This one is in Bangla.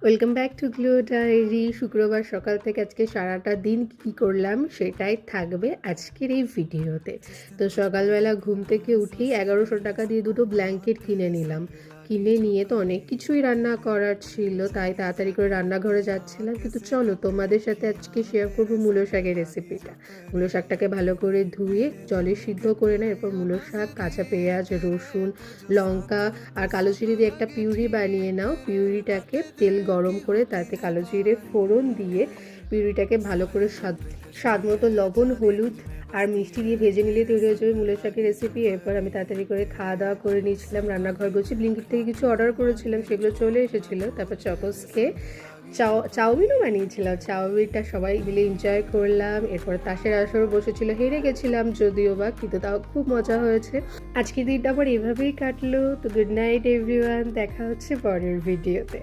Welcome back to Glow Diary. শুক্রবার সকাল থেকে আজকে সারাটা দিন কী করলাম সেটাই থাকবে আজকের এই ভিডিওতে। তো সকালবেলা ঘুম থেকে উঠেই 1100 টাকা দিয়ে দুটো ব্ল্যাঙ্কেট কিনে নিলাম। কিনে নিয়ে তো অনেক কিছুই রান্না করার ছিল, তাই তাড়াতাড়ি করে রান্নাঘরে যাচ্ছিলাম। কিন্তু চলো তোমাদের সাথে আজকে শেয়ার করবো মূলো শাকের রেসিপিটা। মূলো শাকটাকে ভালো করে ধুয়ে জলে সিদ্ধ করে না, এরপর মূলো শাক, কাঁচা পেঁয়াজ, রসুন, লঙ্কা আর কালো জিরে দিয়ে একটা পিউরি বানিয়ে নাও। পিউরিটাকে তেল গরম করে তাতে কালো জিরে ফোড়ন দিয়ে পিউরিটাকে ভালো করে স্বাদ মতো লবণ, হলুদ আর মিষ্টি দিয়ে ভেজে নিলে তৈরি হয়ে যাবে মূলো শাকের রেসিপি। এরপর আমি তাড়াতাড়ি করে খাওয়া দাওয়া করে নিয়েছিলাম, রান্নাঘর গুছিয়ে ব্লিঙ্কিট থেকে কিছু অর্ডার করেছিলাম, সেগুলো চলে এসেছিলো। তারপর চকোস খেয়ে চাউমিনও বানিয়েছিলাম। চাউমিনটা সবাই মিলে এনজয় করলাম। এরপর তাসের আসর বসেছিল, হেরে গেছিলাম যদিও বা, কিন্তু তাও খুব মজা হয়েছে। আজকের দিনটা আবার এভাবেই কাটলো। তো গুড নাইট এভরিওয়ান, দেখা হচ্ছে পরের ভিডিওতে।